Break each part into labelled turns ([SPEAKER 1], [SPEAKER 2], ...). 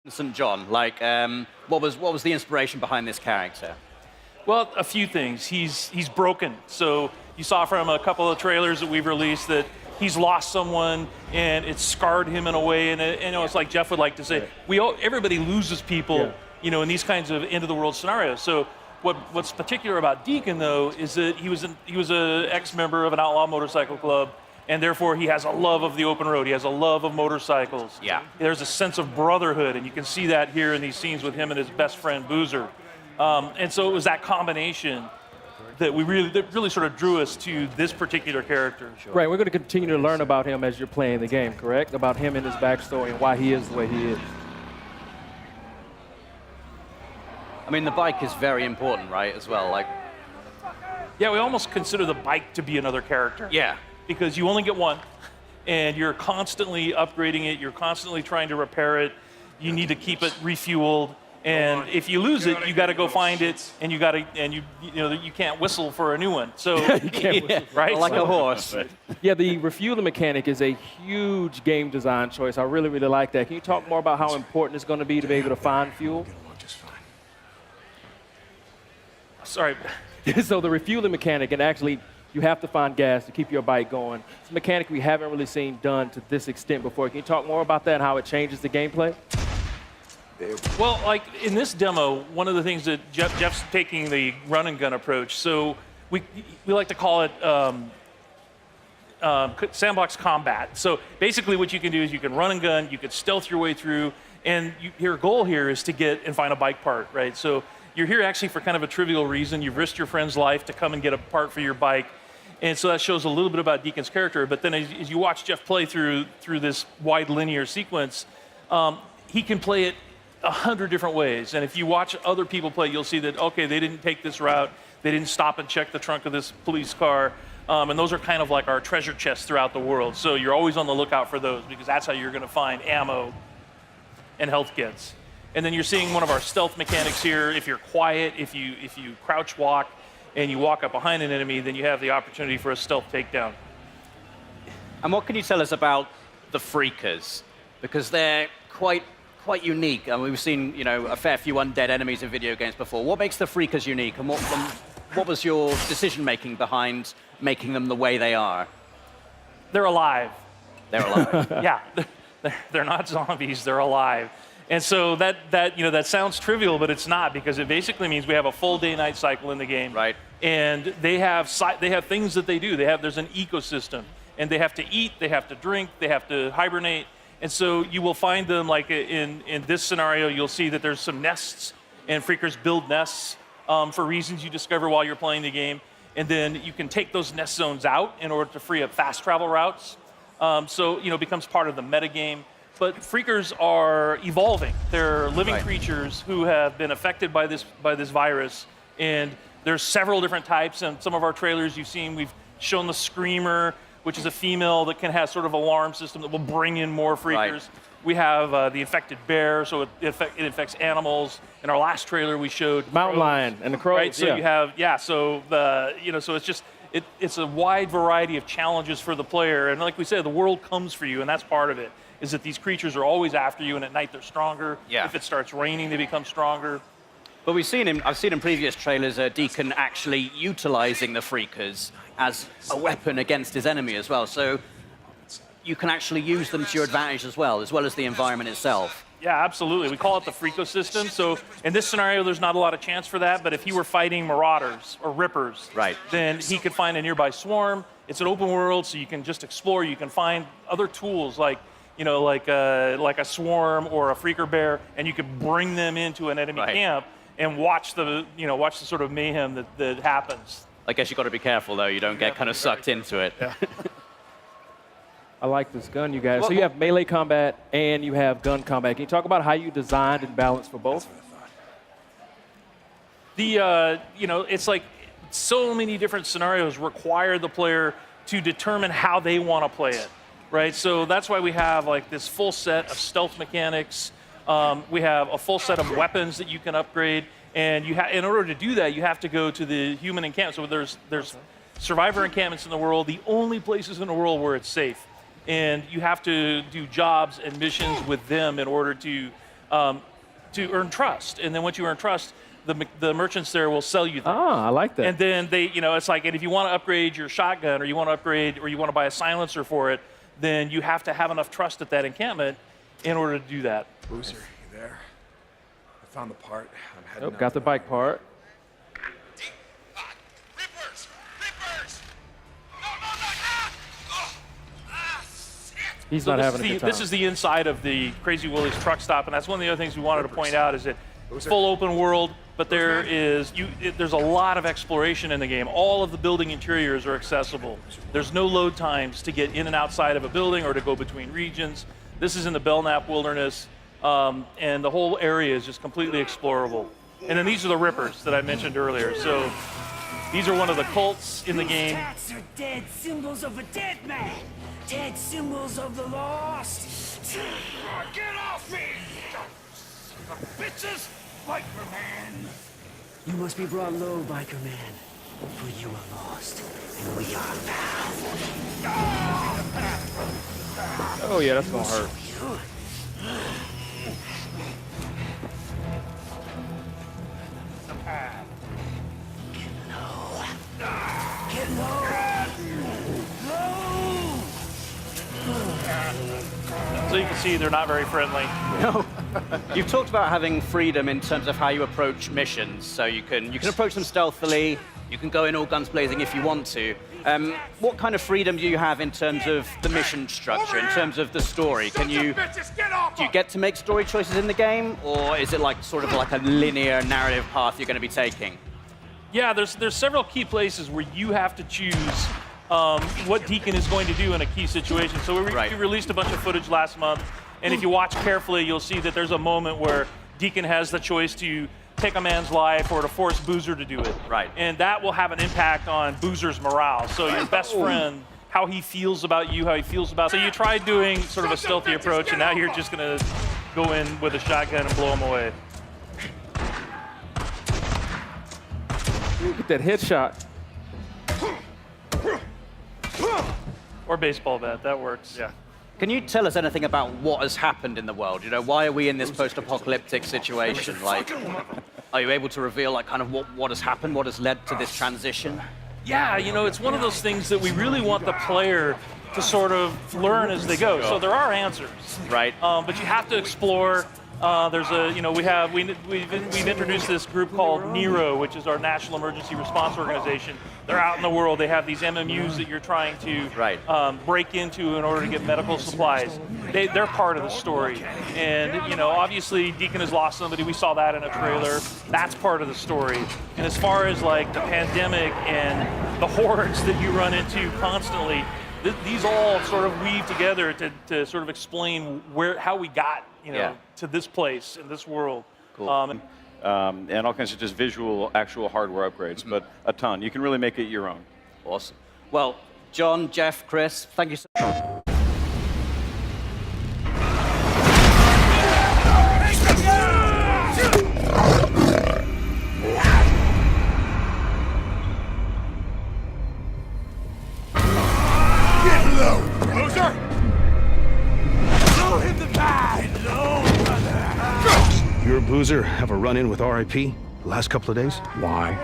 [SPEAKER 1] St. John? Like, what was the inspiration behind this character?
[SPEAKER 2] Well, a few things. He's broken. So you saw from a couple of trailers that we've released that he's lost someone and it's scarred him in a way. And it's like Jeff would like to say, everybody loses people, in these kinds of end of the world scenarios. So what's particular about Deacon though is that he was an ex-member of an outlaw motorcycle club. And therefore, he has a love of the open road. He has a love of motorcycles.
[SPEAKER 1] Yeah.
[SPEAKER 2] There's a sense of brotherhood, and you can see that here in these scenes with him and his best friend, Boozer. And so it was that combination that really sort of drew us to this particular character.
[SPEAKER 3] Right, we're going to continue to learn about him as you're playing the game, correct? About him and his backstory and why he is the way he is.
[SPEAKER 1] I mean, the bike is very important, right, as well? Like,
[SPEAKER 2] yeah, we almost consider the bike to be another character.
[SPEAKER 1] yeah.
[SPEAKER 2] Because you only get one, and you're constantly upgrading it, you're constantly trying to repair it, you need to keep it refueled, and if you lose it, you got to go find it, and you can't whistle for a new one. So
[SPEAKER 3] You can't whistle.
[SPEAKER 2] right,
[SPEAKER 1] Like a horse.
[SPEAKER 3] Yeah, the refueling mechanic is a huge game design choice. I really, really like that. Can you talk more about how important it's going to be to be able to find fuel?
[SPEAKER 2] Sorry.
[SPEAKER 3] So the refueling mechanic, and actually you have to find gas to keep your bike going. It's a mechanic we haven't really seen done to this extent before. Can you talk more about that and how it changes the gameplay?
[SPEAKER 2] Well, like in this demo, one of the things that Jeff's taking the run and gun approach. So we like to call it sandbox combat. So basically what you can do is you can run and gun, you can stealth your way through, and your goal here is to get and find a bike part, right? So you're here actually for kind of a trivial reason. You've risked your friend's life to come and get a part for your bike. And so that shows a little bit about Deacon's character. But then as you watch Jeff play through this wide linear sequence, he can play it 100 different ways. And if you watch other people play, you'll see that, okay, they didn't take this route. They didn't stop and check the trunk of this police car. And those are kind of like our treasure chests throughout the world. So you're always on the lookout for those because that's how you're going to find ammo and health kits. And then you're seeing one of our stealth mechanics here. If you're quiet, if you crouch walk, and you walk up behind an enemy, then you have the opportunity for a stealth takedown.
[SPEAKER 1] And what can you tell us about the freakers? Because they're quite unique. I mean, we've seen, a fair few undead enemies in video games before. What makes the freakers unique, and what was your decision-making behind making them the way they are?
[SPEAKER 2] They're alive.
[SPEAKER 1] They're alive.
[SPEAKER 2] Yeah, they're not zombies, they're alive. And so that sounds trivial, but it's not, because it basically means we have a full day-night cycle in the game.
[SPEAKER 1] Right.
[SPEAKER 2] And they have things that they do. There's an ecosystem, and they have to eat, they have to drink, they have to hibernate. And so you will find them, like in this scenario, you'll see that there's some nests, and freakers build nests for reasons you discover while you're playing the game. And then you can take those nest zones out in order to free up fast travel routes. So it becomes part of the metagame. But freakers are evolving. They're living creatures who have been affected by this virus, and there's several different types. And some of our trailers you've seen, we've shown the screamer, which is a female that can have sort of alarm system that will bring in more freakers. Right. We have the infected bear, so it infects animals. In our last trailer, we showed
[SPEAKER 3] mountain lion and the crows.
[SPEAKER 2] Right, so you have so it's just it's a wide variety of challenges for the player. And like we said, the world comes for you, and that's part of it. Is that these creatures are always after you, and at night they're stronger.
[SPEAKER 1] Yeah.
[SPEAKER 2] If it starts raining, they become stronger.
[SPEAKER 1] But I've seen in previous trailers Deacon actually utilizing the freakers as a weapon against his enemy as well. So you can actually use them to your advantage as well as the environment itself.
[SPEAKER 2] Yeah, absolutely. We call it the freakosystem. So in this scenario, there's not a lot of chance for that, but if he were fighting marauders or rippers, then he could find a nearby swarm. It's an open world, so you can just explore. You can find other tools like a swarm or a freaker bear, and you could bring them into an enemy camp and watch the sort of mayhem that happens.
[SPEAKER 1] I guess you've got to be careful, though. You don't get kind of sucked into it.
[SPEAKER 2] Yeah.
[SPEAKER 3] I like this gun, you guys. So you have melee combat and you have gun combat. Can you talk about how you designed and balanced for both?
[SPEAKER 2] It's like so many different scenarios require the player to determine how they want to play it. Right, so that's why we have like this full set of stealth mechanics. We have a full set of weapons that you can upgrade, and in order to do that, you have to go to the human encampment. So there's survivor encampments in the world, the only places in the world where it's safe, and you have to do jobs and missions with them in order to to earn trust. And then once you earn trust, the merchants there will sell you things.
[SPEAKER 3] Ah, I like that.
[SPEAKER 2] And then they, it's like, and if you want to upgrade your shotgun, or you want to upgrade, or you want to buy a silencer for it, then you have to have enough trust at that encampment in order to do that.
[SPEAKER 4] Boozer, you there? I found the part. I'm heading
[SPEAKER 3] Nope, got the bike part.
[SPEAKER 5] Rippers! Rippers! No, no, no! Ah! Oh! Ah, shit!
[SPEAKER 3] He's
[SPEAKER 2] So
[SPEAKER 3] not
[SPEAKER 2] this
[SPEAKER 3] having
[SPEAKER 2] is
[SPEAKER 3] a
[SPEAKER 2] the,
[SPEAKER 3] good time.
[SPEAKER 2] This is the inside of the Crazy Willie's truck stop, and that's one of the other things we wanted to point out is that full open world, but there's a lot of exploration in the game. All of the building interiors are accessible. There's no load times to get in and outside of a building or to go between regions. This is in the Belknap Wilderness, and the whole area is just completely explorable. And then these are the Rippers that I mentioned earlier. So these are one of the cults in the game.
[SPEAKER 6] Tats are dead symbols of a dead man. Dead symbols of the lost.
[SPEAKER 5] Get off me! Bitches! Biker man!
[SPEAKER 6] You must be brought low, biker man. For you are lost, and we are found.
[SPEAKER 3] Oh yeah, that's gonna hurt.
[SPEAKER 6] Get low! Low!
[SPEAKER 2] So you can see they're not very friendly.
[SPEAKER 1] No. You've talked about having freedom in terms of how you approach missions. So you can approach them stealthily. You can go in all guns blazing if you want to. What kind of freedom do you have in terms of the mission structure, in terms of the story?
[SPEAKER 5] Sons of bitches, get off!
[SPEAKER 1] Do you get to make story choices in the game, or is it like sort of like a linear narrative path you're going to be taking?
[SPEAKER 2] Yeah, there's several key places where you have to choose what Deacon is going to do in a key situation. So we released a bunch of footage last month, and if you watch carefully, you'll see that there's a moment where Deacon has the choice to take a man's life or to force Boozer to do it.
[SPEAKER 1] Right.
[SPEAKER 2] And that will have an impact on Boozer's morale. So your best friend, how he feels about you, how he feels about. So you tried doing sort of a stealthy approach, and now you're just going to go in with a shotgun and blow him away.
[SPEAKER 3] Get that headshot.
[SPEAKER 2] Or baseball bat, that works. Yeah.
[SPEAKER 1] Can you tell us anything about what has happened in the world? You know, why are we in this post-apocalyptic situation? Like, are you able to reveal like kind of what has happened, what has led to this transition?
[SPEAKER 2] Yeah, it's one of those things that we really want the player to sort of learn as they go. So there are answers,
[SPEAKER 1] Right.
[SPEAKER 2] but you have to explore. There's a, we've introduced this group called NERO, which is our National Emergency Response Organization. They're out in the world. They have these MMUs that you're trying to break into in order to get medical supplies. They're part of the story. And, obviously Deacon has lost somebody. We saw that in a trailer. That's part of the story. And as far as like the pandemic and the hordes that you run into constantly, these all sort of weave together to sort of explain how we got, to this place in this world.
[SPEAKER 1] Cool.
[SPEAKER 7] And all kinds of just visual, actual hardware upgrades, but a ton. You can really make it your own.
[SPEAKER 1] Awesome. Well, John, Jeff, Chris, thank you so much.
[SPEAKER 5] Get low, loser! Blow him the bad! Low, brother!
[SPEAKER 8] You or Boozer have a run-in with RIP the last couple of days?
[SPEAKER 4] Why?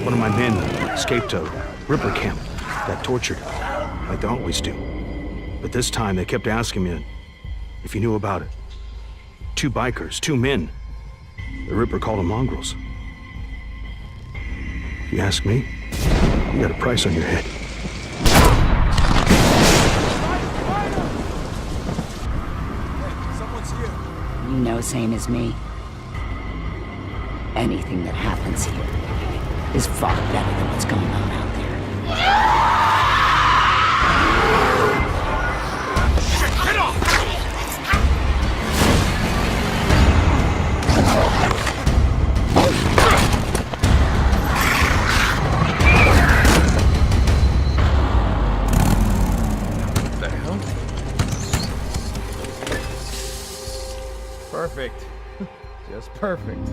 [SPEAKER 8] One of my men escaped a Ripper camp, got tortured, like they always do. But this time they kept asking me if you knew about it. 2 bikers, 2 men. The Ripper called them mongrels. If you ask me, you got a price on your head.
[SPEAKER 5] Someone's here.
[SPEAKER 6] You know, same as me. Anything that happens here is far better than what's going on out there.
[SPEAKER 5] Get off!
[SPEAKER 4] What the hell?
[SPEAKER 3] Perfect. Just perfect.